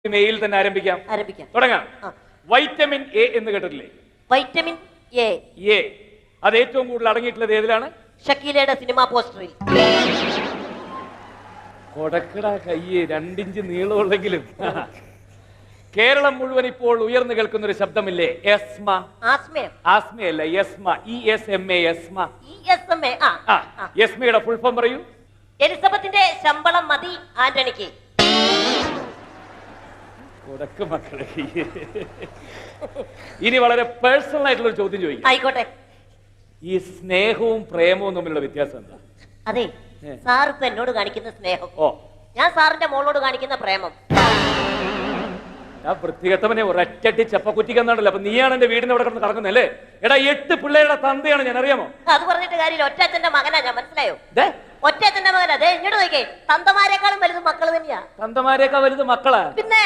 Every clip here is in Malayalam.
മെയിൽ തന്നെ ആരംഭിക്കാം. തുടങ്ങാം. വൈറ്റമിൻ എ എന്ന് കേട്ടിട്ടില്ലേ? വൈറ്റമിൻ എ എ അത് ഏറ്റവും കൂടുതൽ അടങ്ങിയിട്ടുള്ളത് ഏതിലാണ്? ഷക്കീലയുടെ സിനിമാ പോസ്റ്ററിൽ. കൊടക്കട കയ്യ് 2 ഇഞ്ച് നീളമുള്ളെങ്കിലും കേരളം മുഴുവൻ ഇപ്പോൾ ഉയർന്നു കേൾക്കുന്ന ഒരു ശബ്ദമില്ലേ? എസ്മ. ആസ്മയല്ല, യസ്മ. ESMA. യസ്മയുടെ ഫുൾ ഫോം പറയൂ. എലിസബത്തിന്റെ ശമ്പളം മതി ആന്റണിക്ക്. കൊടക്ക് മക്കളെ. ഇനി വളരെ പേഴ്സണൽ ആയിട്ടുള്ള ഒരു ചോദ്യം ചോദിക്കും. ആയിക്കോട്ടെ. ഈ സ്നേഹവും പ്രേമവും തമ്മിലുള്ള വ്യത്യാസം എന്താ? അതെ, സാർ ഇപ്പൊ എന്നോട് കാണിക്കുന്ന സ്നേഹം, ഞാൻ സാറിന്റെ മോളോട് കാണിക്കുന്ന പ്രേമം. ഞാൻ വൃത്തികെട്ടവനെ ഒരൊറ്റട്ടി ചെപ്പക്കുറ്റിക്കെന്നാണല്ലോ. അപ്പൊ നീയാണ് എന്റെ വീടിന്റെ അവിടെ കിടന്ന് കറങ്ങുന്നല്ലേ? എടാ 8 പിള്ളേരുടെ തന്തയാണ് ഞാൻ, അറിയാമോ? അത് പറഞ്ഞിട്ട് കാര്യമില്ല, ഒറ്റച്ഛന്റെ മകനാ ഞാൻ. മനസ്സിലായോ? ഒറ്റച്ഛന്റെ മകനാ. അതെ, ഇങ്ങോട്ട് നോക്കേ, തന്തമാരെക്കാളും വലുത് മക്കള് തന്നെയാ. തന്തമാരെക്കാൾ വലുത് മക്കളാ? പിന്നെ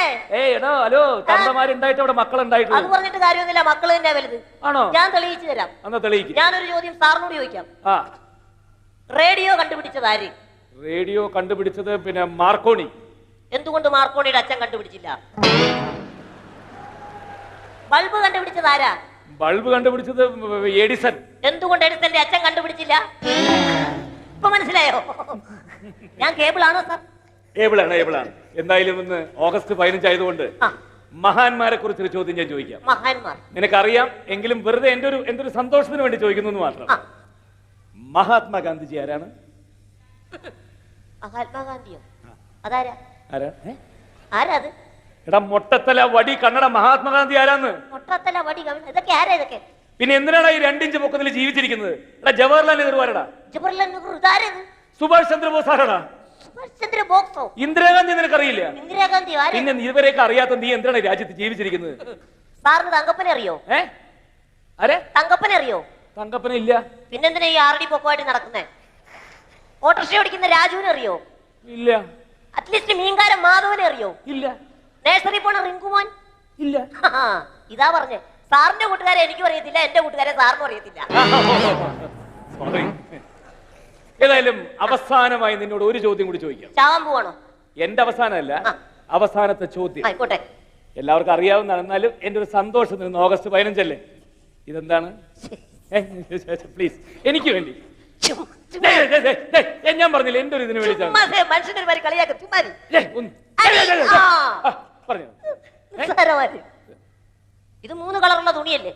എടാ ഹലോ, തന്തമാരുണ്ടായിട്ട് അവിടെ മക്കളുണ്ടായിട്ട്. അത് പറഞ്ഞിട്ട് കാര്യമൊന്നുമില്ല, മക്കള് തന്നെയാ വലുത്. ആണോ? ഞാൻ തെളിയിച്ചു തരാം. എന്നാ തെളിയിക്കും. ഞാനൊരു ചോദ്യം സാറിനോട് ചോദിക്കാം. റേഡിയോ കണ്ടുപിടിച്ചത് ആര്? റേഡിയോ കണ്ടുപിടിച്ചത് പിന്നെ മാർക്കോണി. എന്തുകൊണ്ട് മാർക്കോണിയുടെ അച്ഛൻ കണ്ടുപിടിച്ചില്ല? ബൾബ് കണ്ടുപിടിച്ചത് ആരാ? ബൾബ് കണ്ടുപിടിച്ചത് എഡിസൺ. എന്തുകൊണ്ട് എഡിസന്റെ അച്ഛൻ കണ്ടുപിടിച്ചില്ല? ഇപ്പൊ മനസ്സിലായോ? ഞാൻ കേബിൾ ആണോ സാർ? ഏബിളാണ്. എന്തായാലും ഇന്ന് ഓഗസ്റ്റ് 15 ആയതുകൊണ്ട് മഹാന്മാരെ കുറിച്ചൊരു ചോദ്യം ഞാൻ ചോദിക്കാം. മഹാന്മാർ നിനക്കറിയാം, എങ്കിലും വെറുതെ എന്റെ ഒരു സന്തോഷത്തിന് വേണ്ടി ചോദിക്കുന്നു മാത്രം. മഹാത്മാഗാന്ധിജി ആരാണ്? മഹാത്മാഗാന്ധിയോ? അതാരാ? ആരാ അത്? എടാ മൊട്ടത്തല വടി കണ്ണട മഹാത്മാഗാന്ധി ആരാന്ന്? മൊട്ടത്തല വടി ഇതൊക്കെ ആരാ? ഇതൊക്കെ പിന്നെ എന്തിനാണ് ഈ 2 ഇഞ്ച് പൊക്കത്തിൽ ജീവിച്ചിരിക്കുന്നത്? എടാ ജവഹർലാൽ നെഹ്റു ആരടാ? ജവഹർലാൽ നെഹ്റു ഇതാരത്? സുഭാഷ് ചന്ദ്രബോസ് ആരടാ? സുഭാഷ് ചന്ദ്രബോസോ? ഇന്ദിരാഗാന്ധി നിനക്കറിയില്ല? ഇന്ദിരാഗാന്ധി ആരാ? പിന്നെ ഇവരെയൊക്കെ അറിയാത്ത നീ എന്തിനാണ് രാജ്യത്ത് ജീവിച്ചിരിക്കുന്നത്? സാറിന് തങ്കപ്പനെ അറിയോ? ആരെ? തങ്കപ്പനെ അറിയോ? തങ്കപ്പന ഇല്ല. പിന്നെന്തിനാ ഈ ആറടി പൊക്കമായിട്ട് നടക്കുന്നേ? ഓട്ടോറിക്ഷ ഓടിക്കുന്ന രാജുവിനെ അറിയോ? ഇല്ല. അറ്റ്ലീസ്റ്റ് മീൻകാരൻ മാധവനെ അറിയോ? ഇല്ല. നേഴ്സറി പോണ റിങ്കുമോൻ? ഇല്ല. ഇതാ പറഞ്ഞേ, സാറിന്റെ കൂട്ടുകാരെ എനിക്കും അറിയത്തില്ല, എന്റെ കൂട്ടുകാരെ സാറിനും അറിയത്തില്ല. ഏതായാലും അവസാനമായി നിന്നോട് ഒരു ചോദ്യം കൂടി ചോദിക്കാം. ചാവാൻ പോവാണോ? എന്റെ അവസാനമല്ല, അവസാനത്തെ ചോദ്യം. ആയിക്കോട്ടെ. എല്ലാവർക്കും അറിയാവുന്നതാണ്, എന്നാലും എന്റെ ഒരു സന്തോഷം നിന്ന് ഓഗസ്റ്റ് 15 അല്ലേ? ഇതെന്താണ്? പ്ലീസ് എനിക്ക് വേണ്ടി. ഞാൻ പറഞ്ഞില്ല എന്റെ ഒരു ഇതിന് വിളിച്ചാൽ ഇത് 3 കളറുള്ള തുണിയല്ലേ?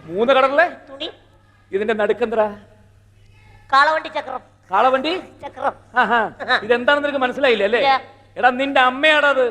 3 കളറിലെ തുണി. ഇതിന്റെ നടുക്കെന്തറാ? കാളവണ്ടി ചക്രം. കാളവണ്ടി ചക്രം. ഇതെന്താണെന്ന് നിനക്ക് മനസ്സിലായില്ലേ അല്ലേ? എടാ നിന്റെ അമ്മയാടാ അത്.